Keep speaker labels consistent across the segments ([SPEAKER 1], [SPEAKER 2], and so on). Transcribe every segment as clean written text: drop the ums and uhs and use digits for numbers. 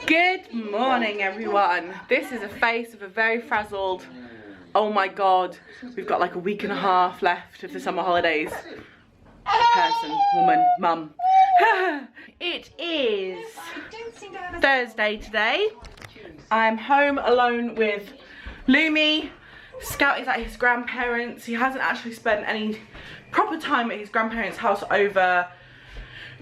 [SPEAKER 1] Good morning, everyone. This is a face of a very frazzled, oh my god, we've got like a week and a half left of the summer holidays person, woman, mum. It is Thursday today. I'm home alone with Lumi. Scout is at his grandparents'. He hasn't actually spent any proper time at his grandparents' house over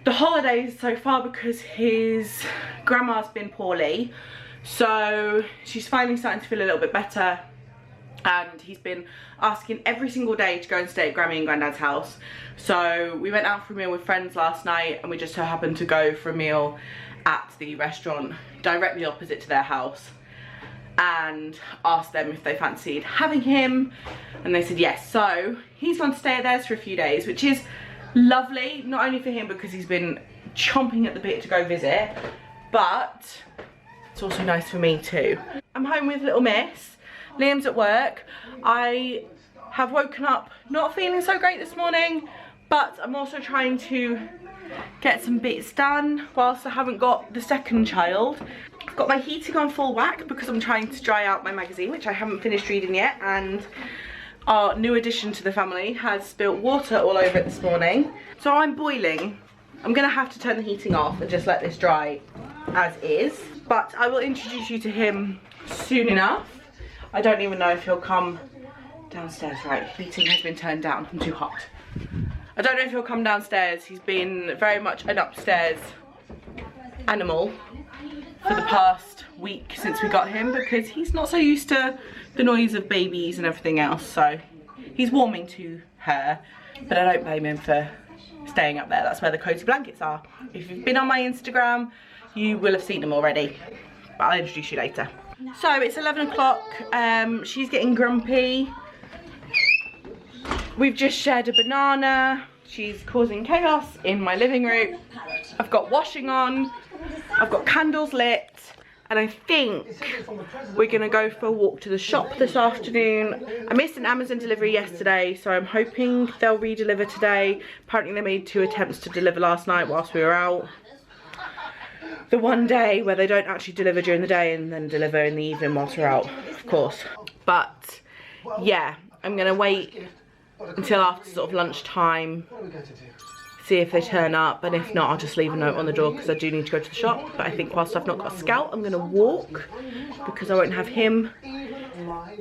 [SPEAKER 1] the holidays so far because his grandma's been poorly, so she's finally starting to feel a little bit better, and he's been asking every single day to go and stay at Grammy and Granddad's house. So we went out for a meal with friends last night, and we just so happened to go for a meal at the restaurant directly opposite to their house and asked them if they fancied having him, and they said yes. So he's gone to stay at theirs for a few days, which is lovely, not only for him because he's been chomping at the bit to go visit, but it's also nice for me too. I'm home with little miss. Liam's at work. I have woken up not feeling so great this morning, but I'm also trying to get some bits done whilst I haven't got the second child. I've got my heating on full whack because I'm trying to dry out my magazine, which I haven't finished reading yet, and our new addition to the family has spilt water all over it this morning. So I'm boiling. I'm gonna have to turn the heating off and just let this dry as is. But I will introduce you to him soon enough. I don't even know if he'll come downstairs. Right, heating has been turned down, I'm too hot. I don't know if he'll come downstairs. He's been very much an upstairs animal for the past week since we got him because he's not so used to the noise of babies and everything else, so he's warming to her, but I don't blame him for staying up there. That's where the cozy blankets are. If you've been on my Instagram, you will have seen them already, but I'll introduce you later. So it's 11 o'clock, she's getting grumpy. We've just shared a banana. She's causing chaos in my living room. I've got washing on, I've got candles lit, and I think we're gonna go for a walk to the shop this afternoon. I missed an Amazon delivery yesterday, so I'm hoping they'll re-deliver today. Apparently they made 2 attempts to deliver last night whilst we were out. The one day where they don't actually deliver during the day and then deliver in the evening whilst we're out, of course. But yeah, I'm gonna wait until after sort of lunchtime, see if they turn up, and if not, I'll just leave a note on the door because I do need to go to the shop. But I think whilst I've not got Scout, I'm gonna walk because I won't have him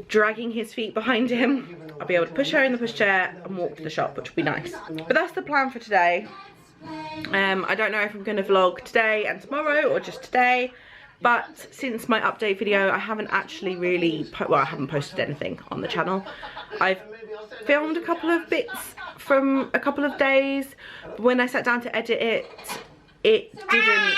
[SPEAKER 1] dragging his feet behind him. I'll be able to push her in the pushchair and walk to the shop, which will be nice. But that's the plan for today. I don't know if I'm gonna vlog today and tomorrow or just today, but since my update video, I haven't actually really, well, I haven't posted anything on the channel. I've filmed a couple of bits from a couple of days. When I sat down to edit it, it didn't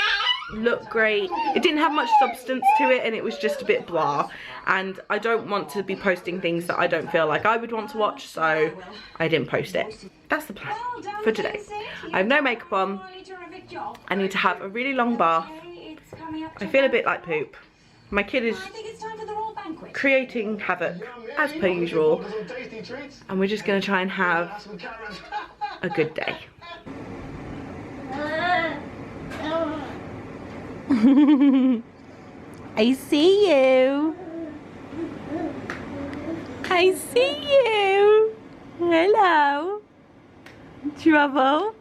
[SPEAKER 1] look great. It didn't have much substance to it, and it was just a bit blah. And I don't want to be posting things that I don't feel like I would want to watch, so I didn't post it. That's the plan for today. I have no makeup on. I need to have a really long bath. I feel a bit like poop. My kid is creating havoc as per usual, and we're just going to try and have a good day. I see you. I see you. Hello. Trouble?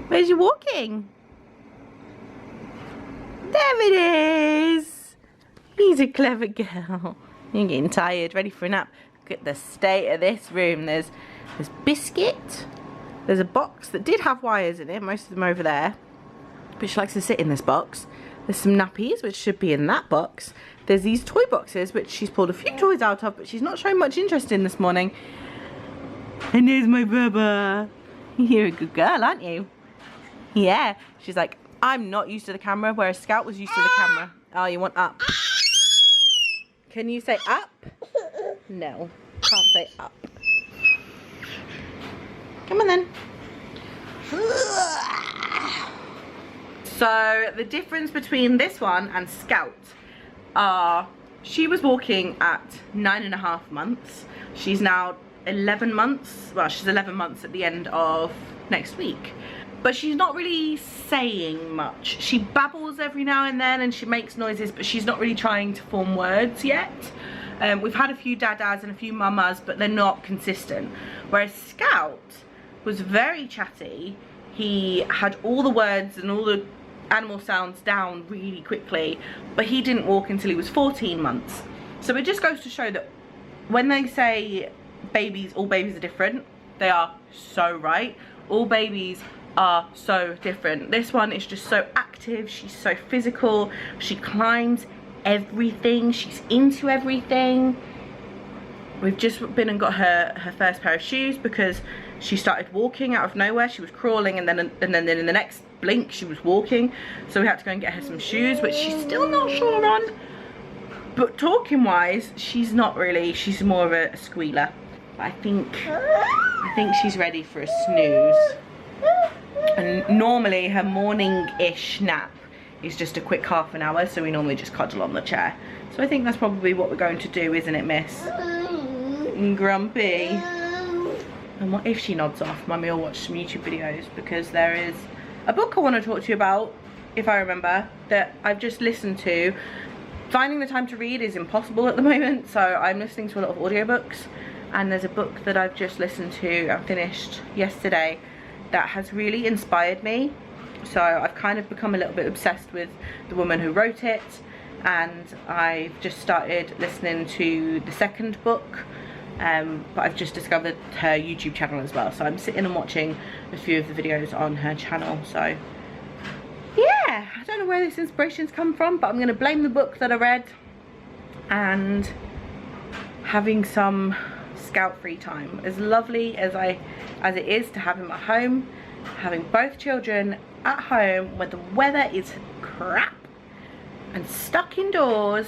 [SPEAKER 1] Where's you walking? There it is. He's a clever girl. You're getting tired, ready for a nap. Look at the state of this room. There's biscuit. There's a box that did have wires in it. Most of them are over there. But she likes to sit in this box. There's some nappies, which should be in that box. There's these toy boxes, which she's pulled a few toys out of, but she's not showing much interest in this morning. And there's my bubba. You're a good girl, aren't you? Yeah. She's like, I'm not used to the camera, whereas Scout was used to the camera. Oh, you want up? Can you say up? No, can't say up. Come on then. So the difference between this one and Scout are she was walking at 9.5 months. She's now 11 months. Well, she's 11 months at the end of next week. But she's not really saying much. She babbles every now and then and she makes noises, but she's not really trying to form words yet. We've had a few dadas and a few mamas, but they're not consistent. Whereas Scout was very chatty. He had all the words and all the animal sounds down really quickly, but he didn't walk until he was 14 months. So it just goes to show that when they say all babies are different, they are so right. All babies are so different. This one is just so active, she's so physical, she climbs everything, she's into everything. We've just been and got her first pair of shoes because she started walking out of nowhere. She was crawling and then in the next blink she was walking, so we had to go and get her some shoes, which she's still not sure on. But talking wise, she's not really, she's more of a squealer. But I think she's ready for a snooze. And normally her morning-ish nap is just a quick half an hour, so we normally just cuddle on the chair. So I think that's probably what we're going to do, isn't it, miss? Grumpy. And what if she nods off? Mummy will watch some YouTube videos, because there is a book I want to talk to you about, if I remember, that I've just listened to. Finding the time to read is impossible at the moment, so I'm listening to a lot of audiobooks, and there's a book that I've just listened to and finished yesterday that has really inspired me. So I've kind of become a little bit obsessed with the woman who wrote it, and I've just started listening to the second book, but I've just discovered her YouTube channel as well, so I'm sitting and watching a few of the videos on her channel. So yeah, I don't know where this inspiration's come from, but I'm going to blame the book that I read and having some Scout free time. As lovely as it is to have him at home, having both children at home where the weather is crap and stuck indoors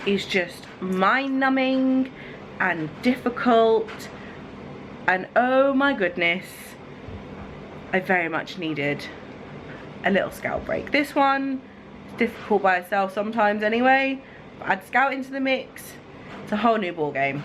[SPEAKER 1] is just mind-numbing and difficult, and oh my goodness, I very much needed a little Scout break. This one is difficult by itself sometimes anyway, but add Scout into the mix, it's a whole new ball game.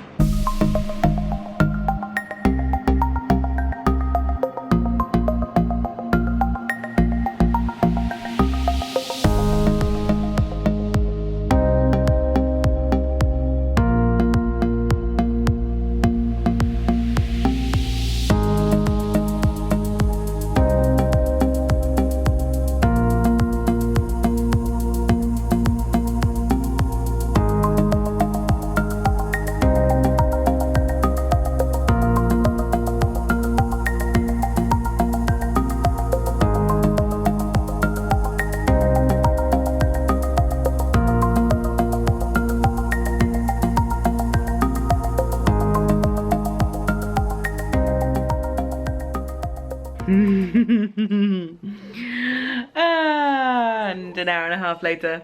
[SPEAKER 1] And an hour and a half later,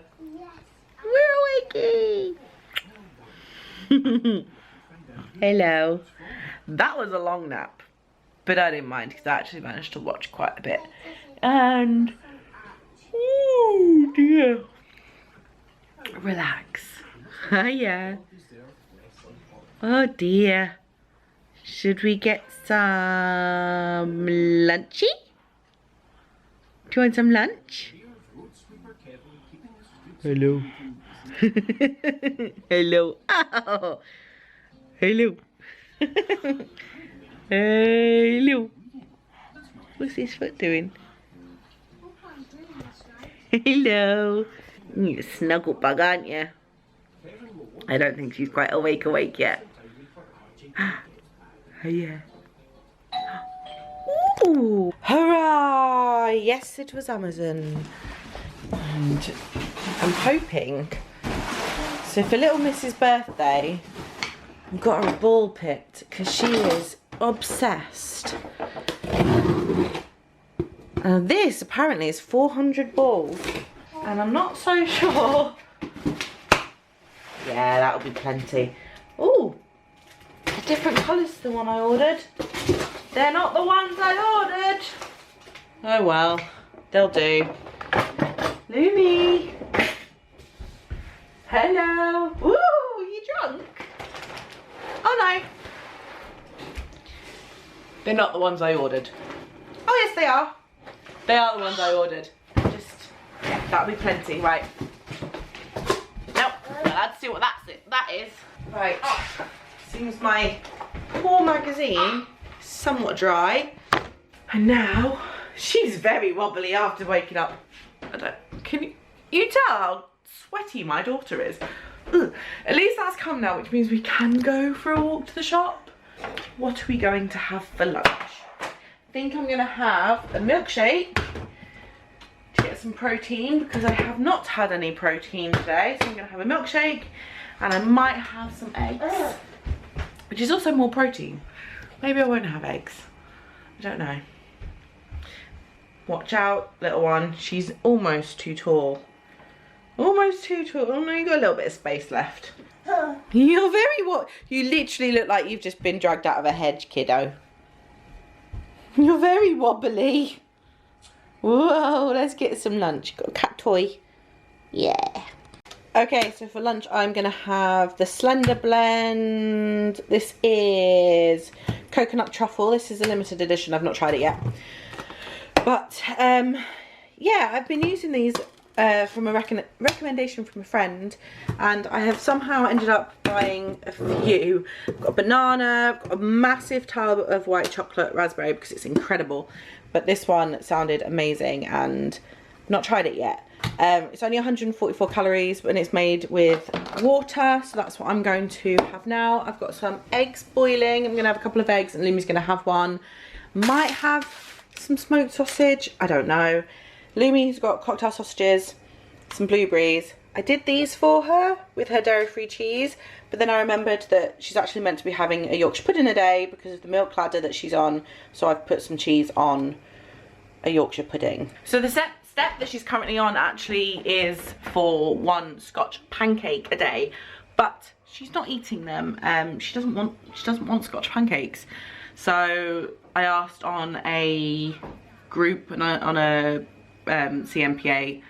[SPEAKER 1] we're awakey. Hello. That was a long nap, but I didn't mind because I actually managed to watch quite a bit. And oh dear, relax. Hiya. Oh dear. Should we get some lunchy? Do you want some lunch? Hello. Hello. Oh. Hello. Hello. What's his foot doing? Hello. You're a snuggle bug, aren't you? I don't think she's quite awake yet. Oh yeah. Ooh. Hurrah! Yes, it was Amazon. And I'm hoping, so for little Miss's birthday, I got her a ball pit because she is obsessed. This apparently is 400 balls, and I'm not so sure. Yeah, that'll be plenty. Ooh, they're different colours to the one I ordered. They're not the ones I ordered. Oh well, they'll do. Lumi. Hello. Ooh, you drunk? Oh no. They're not the ones I ordered. Oh yes, they are. They are the ones I ordered. Just, yeah, that'll be plenty, right. Now, let's see what that is. Right, seems my poor magazine is somewhat dry. And now, she's very wobbly after waking up. Can you tell how sweaty my daughter is? Ugh. At least that's come now, which means we can go for a walk to the shop. What are we going to have for lunch? I think I'm gonna have a milkshake to get some protein because I have not had any protein today. So I'm gonna have a milkshake and I might have some eggs, which is also more protein. Maybe I won't have eggs. I don't know. Watch out, little one. She's almost too tall. Almost too tall. Oh no, you got a little bit of space left. You're very what? You literally look like you've just been dragged out of a hedge, kiddo. You're very wobbly. Whoa, let's get some lunch. Got a cat toy. Yeah. Okay, so for lunch I'm gonna have the Slender Blend. This is coconut truffle. This is a limited edition. I've not tried it yet. But yeah, I've been using these from a recommendation from a friend, and I have somehow ended up buying a few. I've got a banana, I've got a massive tub of white chocolate raspberry because it's incredible, but this one sounded amazing and I've not tried it yet. It's only 144 calories and it's made with water, so that's what I'm going to have now. I've got some eggs boiling. I'm gonna have a couple of eggs and Lumi's gonna have one. Might have some smoked sausage, I don't know. Lumi's got cocktail sausages, some blueberries. I did these for her with her dairy-free cheese, but then I remembered that she's actually meant to be having a Yorkshire pudding a day because of the milk ladder that she's on, so I've put some cheese on a Yorkshire pudding. So the step that she's currently on actually is for 1 Scotch pancake a day, but she's not eating them. She doesn't want Scotch pancakes. So I asked on a group, on a CMPA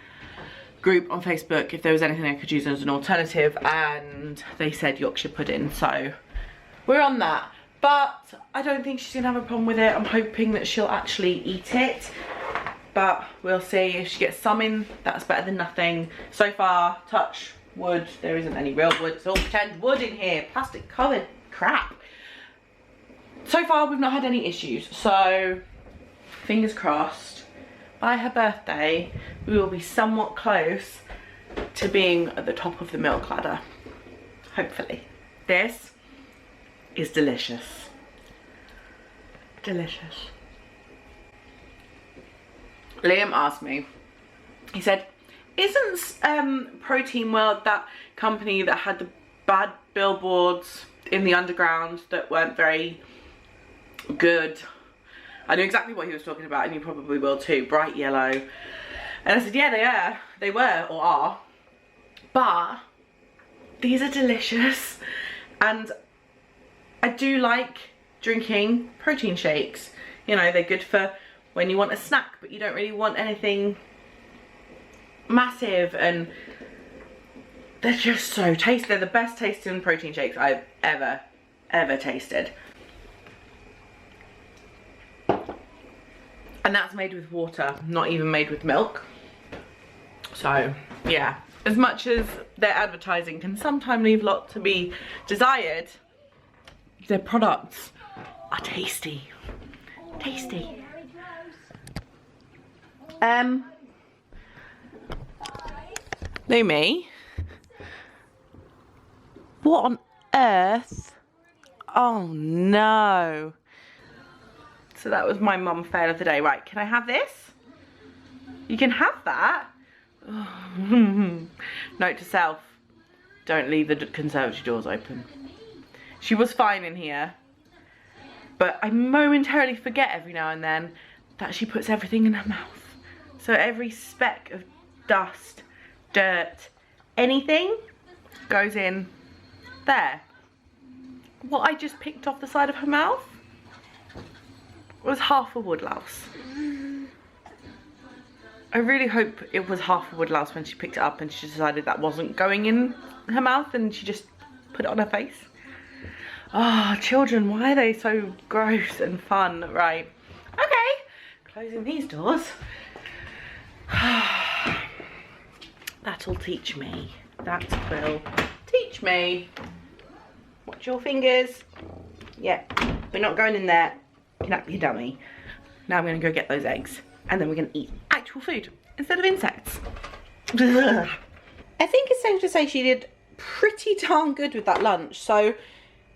[SPEAKER 1] group on Facebook if there was anything I could use as an alternative, and they said Yorkshire pudding, so we're on that. But I don't think she's gonna have a problem with it. I'm hoping that she'll actually eat it, but we'll see. If she gets some in, that's better than nothing. So far, touch wood, there isn't any real wood, it's all pretend wood in here, plastic covered crap. So far we've not had any issues, so fingers crossed. By her birthday, we will be somewhat close to being at the top of the milk ladder. Hopefully. This is delicious. Delicious. Liam asked me, he said, isn't Protein World that company that had the bad billboards in the underground that weren't very good? I knew exactly what he was talking about, and you probably will too. Bright yellow. And I said, yeah, they were or are. But these are delicious. And I do like drinking protein shakes. You know, they're good for when you want a snack, but you don't really want anything massive. And they're just so tasty. They're the best tasting protein shakes I've ever tasted. And that's made with water, not even made with milk. So, yeah. As much as their advertising can sometimes leave a lot to be desired, their products are tasty. Tasty. Lumi? What on earth? Oh no. So that was my mum fail of the day. Right, can I have this? You can have that. Note to self, don't leave the conservatory doors open. She was fine in here, but I momentarily forget every now and then that she puts everything in her mouth. So every speck of dust, dirt, anything goes in there. What I just picked off the side of her mouth was half a woodlouse. I really hope it was half a woodlouse when she picked it up and she decided that wasn't going in her mouth and she just put it on her face. Oh, children, why are they so gross and fun? Right. Okay. Closing these doors. That'll teach me. That will teach me. Watch your fingers. Yeah, we're not going in there. Cannot be a dummy. Now I'm going to go get those eggs. And then we're going to eat actual food instead of insects. I think it's safe to say she did pretty darn good with that lunch. So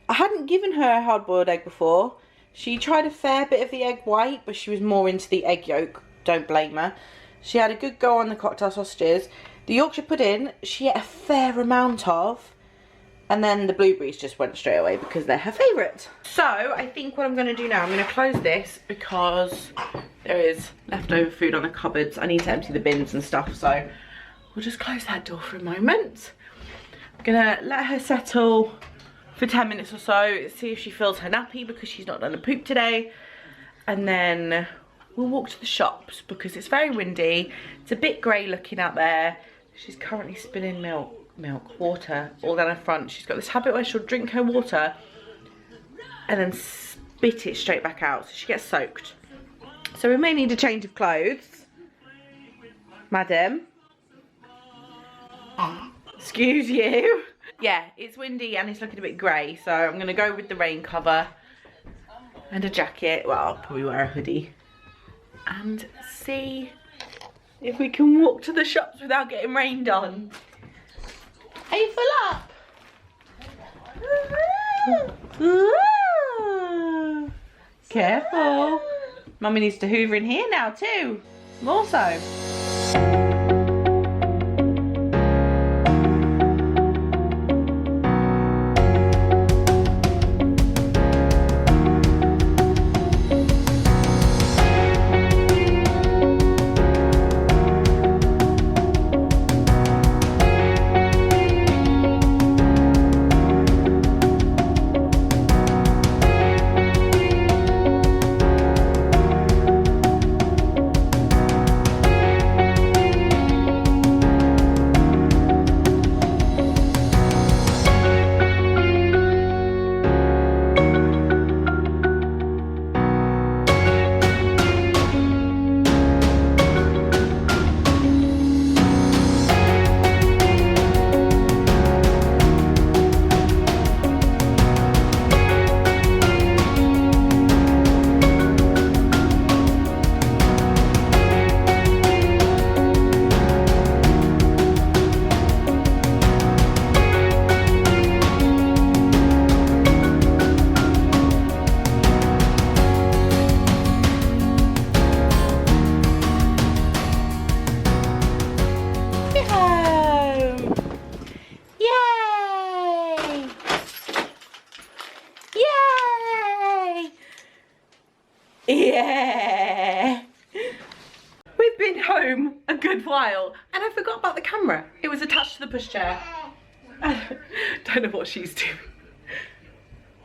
[SPEAKER 1] I hadn't given her a hard-boiled egg before. She tried a fair bit of the egg white, but she was more into the egg yolk. Don't blame her. She had a good go on the cocktail sausages. The Yorkshire pudding, she ate a fair amount of. And then the blueberries just went straight away because they're her favourite. So I think what I'm going to do now, I'm going to close this because there is leftover food on the cupboards. I need to empty the bins and stuff, so we'll just close that door for a moment. I'm going to let her settle for 10 minutes or so, see if she feels her nappy because she's not done a poop today. And then we'll walk to the shops because it's very windy. It's a bit grey looking out there. She's currently spilling water all down her front. She's got this habit where she'll drink her water and then spit it straight back out, so she gets soaked. So we may need a change of clothes. Madam. Excuse you. Yeah, it's windy and it's looking a bit grey, so I'm going to go with the rain cover and a jacket. Well, I'll probably wear a hoodie. And see if we can walk to the shops without getting rained on. Are you full up? Ooh. Careful. Mummy needs to hoover in here now too. More so. Yeah! We've been home a good while and I forgot about the camera. It was attached to the pushchair. I don't know what she's doing.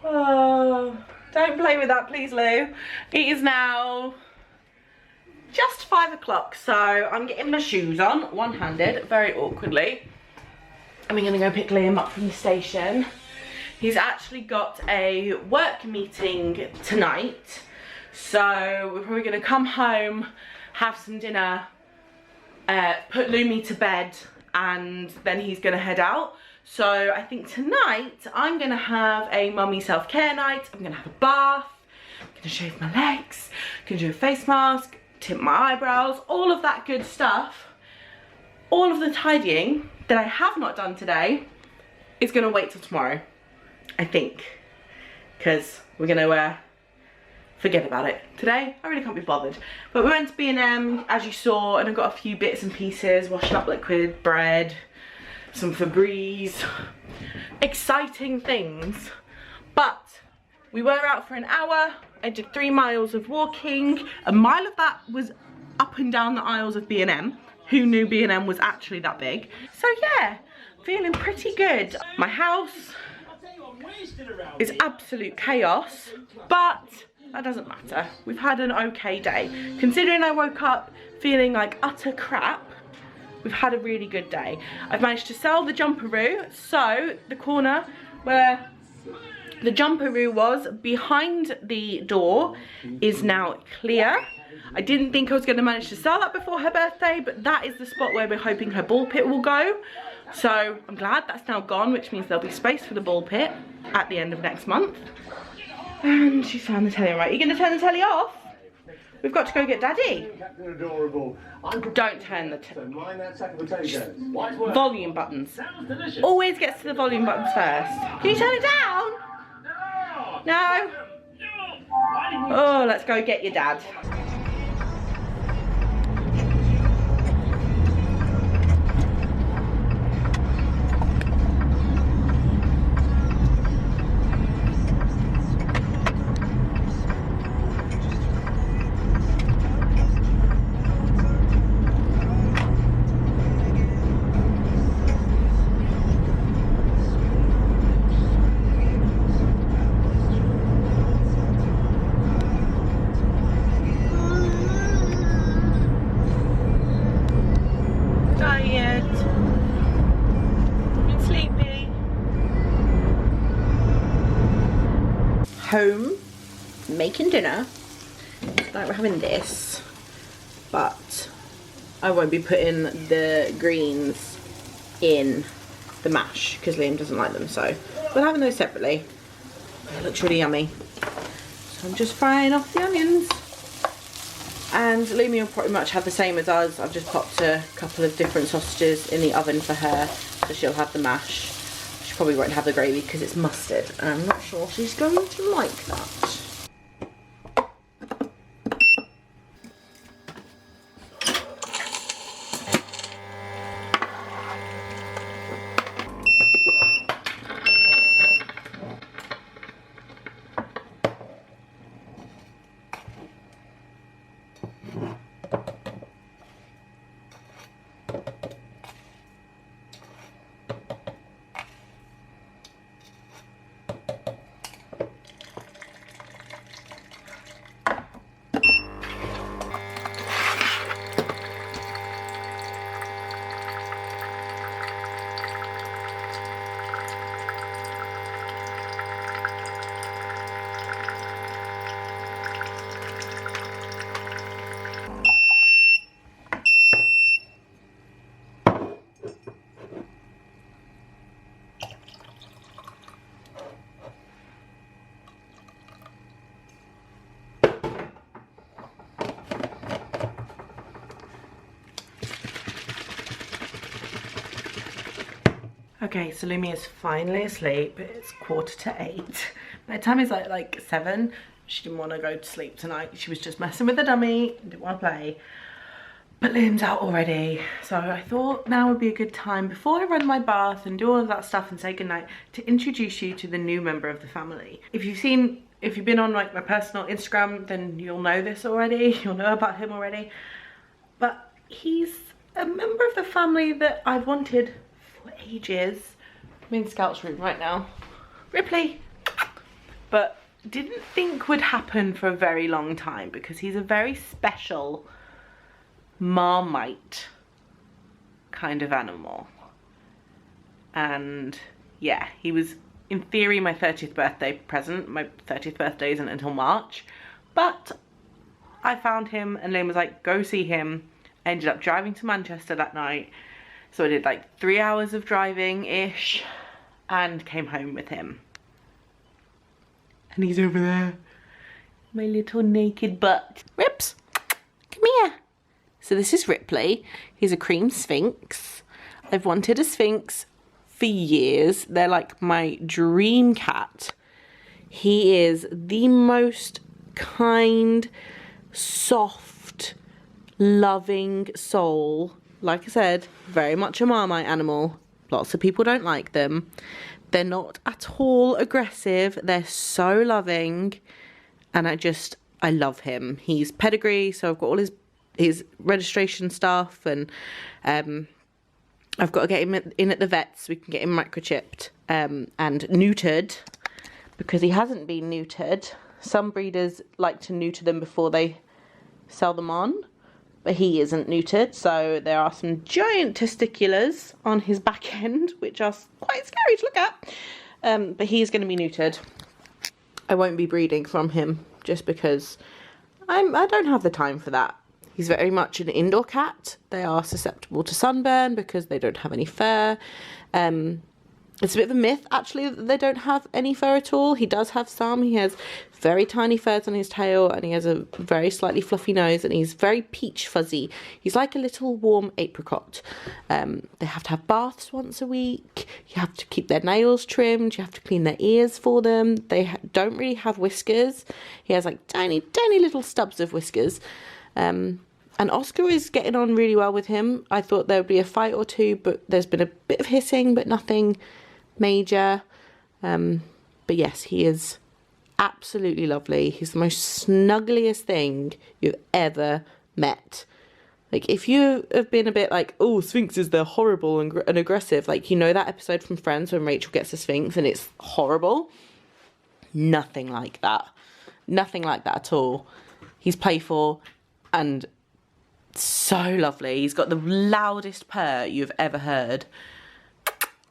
[SPEAKER 1] Oh, don't play with that please, Lou. It is now just 5 o'clock, so I'm getting my shoes on, one-handed, very awkwardly. And we're gonna go pick Liam up from the station. He's actually got a work meeting tonight. So we're probably gonna come home, have some dinner, put Lumi to bed, and then he's gonna head out. So I think tonight I'm gonna have a mummy self-care night. I'm gonna have a bath, I'm gonna shave my legs, I'm gonna do a face mask, tint my eyebrows, all of that good stuff. All of the tidying that I have not done today is gonna wait till tomorrow, I think, because we're gonna forget about it. Today, I really can't be bothered. But we went to B&M, as you saw, and I got a few bits and pieces, washing up liquid, bread, some Febreze, exciting things. But we were out for an hour. I did 3 miles of walking. A mile of that was up and down the aisles of B&M. Who knew B&M was actually that big? So yeah, feeling pretty good. My house is absolute chaos, but that doesn't matter. We've had an okay day. Considering I woke up feeling like utter crap, we've had a really good day. I've managed to sell the jumperoo, so the corner where The jumperoo was behind the door is now clear. I didn't think I was going to manage to sell that before her birthday, but that is the spot where we're hoping her ball pit will go. So I'm glad that's now gone, which means there'll be space for the ball pit at the end of next month. And she's found the telly. Right, you're going to turn the telly off? We've got to go get Daddy. Don't turn the volume buttons. Always gets to the volume buttons first. Can you turn it down? No? Oh, let's go get your dad. Home, making dinner. Like we're having this, but I won't be putting the greens in the mash because Liam doesn't like them, so we're having those separately. It looks really yummy. So I'm just frying off the onions. And Liam will pretty much have the same as us. I've just popped a couple of different sausages in the oven for her, so she'll have the mash. She probably won't have the gravy because it's mustard, and I'm not sure she's going to like that. Okay, so Lumi is finally asleep. It's 8:15. By the time it's like 7, she didn't want to go to sleep tonight. She was just messing with the dummy, didn't want to play. But Liam's out already, so I thought now would be a good time, before I run my bath and do all of that stuff and say goodnight, to introduce you to the new member of the family. If you've been on like my personal Instagram, then you'll know this already. You'll know about him already. But he's a member of the family that I've wanted for ages. I'm in Scout's room right now. Ripley! But didn't think would happen for a very long time, because he's a very special Marmite kind of animal. And yeah, he was in theory my 30th birthday present. My 30th birthday isn't until March, but I found him and Liam was like, go see him. I ended up driving to Manchester that night, so I did like 3 hours of driving ish and came home with him. And he's over there, my little naked butt. Rips, come here. So this is Ripley. He's a cream Sphinx. I've wanted a Sphinx for years. They're like my dream cat. He is the most kind, soft, loving soul. Like I said, very much a Marmite animal. Lots of people don't like them. They're not at all aggressive. They're so loving. And I love him. He's pedigree, so I've got all his registration stuff, and I've got to get him in at the vets so we can get him microchipped and neutered, because he hasn't been neutered. Some breeders like to neuter them before they sell them on, but he isn't neutered, so there are some giant testiculars on his back end, which are quite scary to look at, but he's going to be neutered. I won't be breeding from him just because I don't have the time for that. He's very much an indoor cat. They are susceptible to sunburn because they don't have any fur. It's a bit of a myth, actually, that they don't have any fur at all. He does have some. He has very tiny furs on his tail, and he has a very slightly fluffy nose, and he's very peach fuzzy. He's like a little warm apricot. They have to have baths once a week. You have to keep their nails trimmed. You have to clean their ears for them. They don't really have whiskers. He has like tiny, tiny little stubs of whiskers. And Oscar is getting on really well with him. I thought there would be a fight or two, but there's been a bit of hissing, but nothing major. But yes, he is absolutely lovely. He's the most snuggliest thing you've ever met. Like, if you have been a bit like, oh, Sphinxes, they're horrible and aggressive, like, you know that episode from Friends when Rachel gets a Sphinx and it's horrible? Nothing like that. Nothing like that at all. He's playful and so lovely. He's got the loudest purr you've ever heard.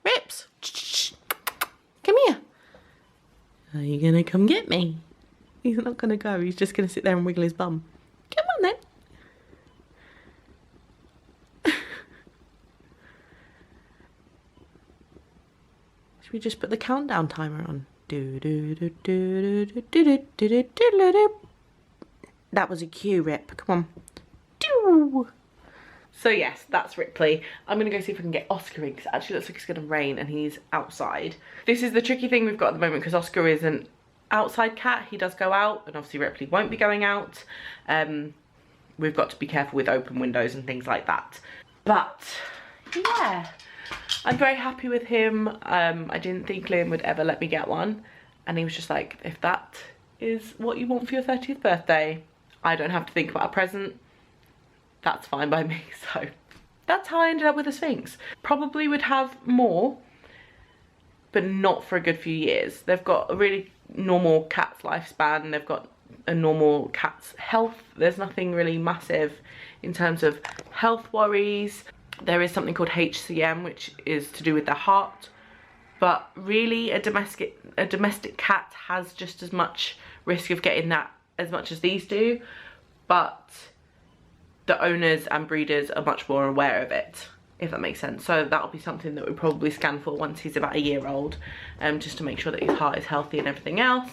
[SPEAKER 1] Rips, come here. Are you gonna come get me? He's not gonna go. He's just gonna sit there and wiggle his bum. Come on then. Should we just put the countdown timer on? That was a cue, Rip. Come on. So yes, that's Ripley. I'm gonna go see if I can get Oscar in because it actually looks like it's gonna rain and he's outside. This is the tricky thing we've got at the moment because Oscar is an outside cat. He does go out and obviously Ripley won't be going out. We've got to be careful with open windows and things like that. But yeah, I'm very happy with him. I didn't think Liam would ever let me get one. And he was just like, if that is what you want for your 30th birthday, I don't have to think about a present. That's fine by me. So that's how I ended up with a Sphinx. Probably would have more, but not for a good few years. They've got a really normal cat's lifespan. They've got a normal cat's health. There's nothing really massive in terms of health worries. There is something called HCM, which is to do with their heart. But really a domestic cat has just as much risk of getting that as much as these do. But the owners and breeders are much more aware of it, if that makes sense. So that'll be something that we'll probably scan for once he's about a year old, just to make sure that his heart is healthy and everything else.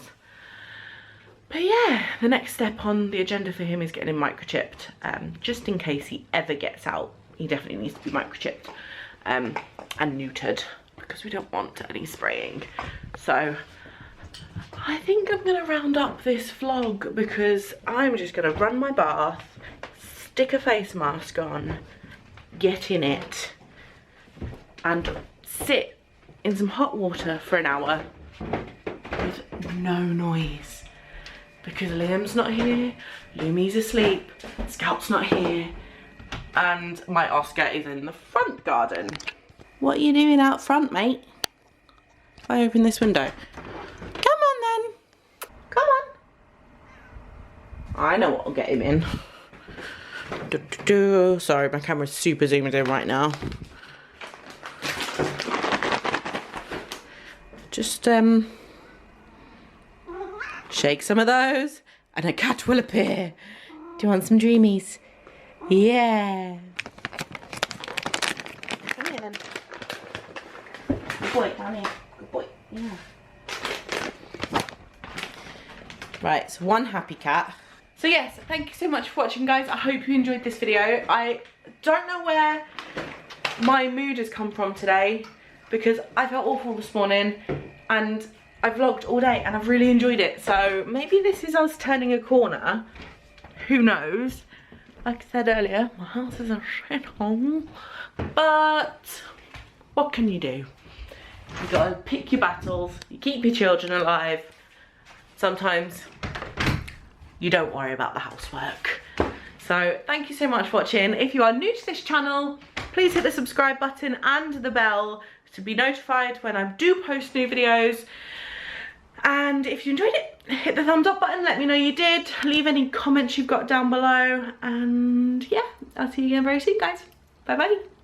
[SPEAKER 1] But yeah, the next step on the agenda for him is getting him microchipped, just in case he ever gets out. He definitely needs to be microchipped and neutered because we don't want any spraying. So I think I'm gonna round up this vlog because I'm just gonna run my bath, stick a face mask on, get in it, and sit in some hot water for an hour with no noise. Because Liam's not here, Lumi's asleep, Scout's not here, and my Oscar is in the front garden. What are you doing out front, mate? If I open this window. Come on then. Come on. I know what'll get him in. Sorry, my camera's super zoomed in right now. Just shake some of those and a cat will appear. Do you want some dreamies? Yeah. Come here then. Good boy, come here. Good boy. Yeah. Right, so one happy cat. So yes, thank you so much for watching, guys. I hope you enjoyed this video. I don't know where my mood has come from today because I felt awful this morning and I vlogged all day and I've really enjoyed it. So maybe this is us turning a corner. Who knows? Like I said earlier, my house is a shithole. But what can you do? You gotta pick your battles. You keep your children alive. Sometimes you don't worry about the housework. So thank you so much for watching. If you are new to this channel, please hit the subscribe button and the bell to be notified when I do post new videos. And if you enjoyed it, hit the thumbs up button, let me know you did. Leave any comments you've got down below. And yeah, I'll see you again very soon, guys. Bye bye.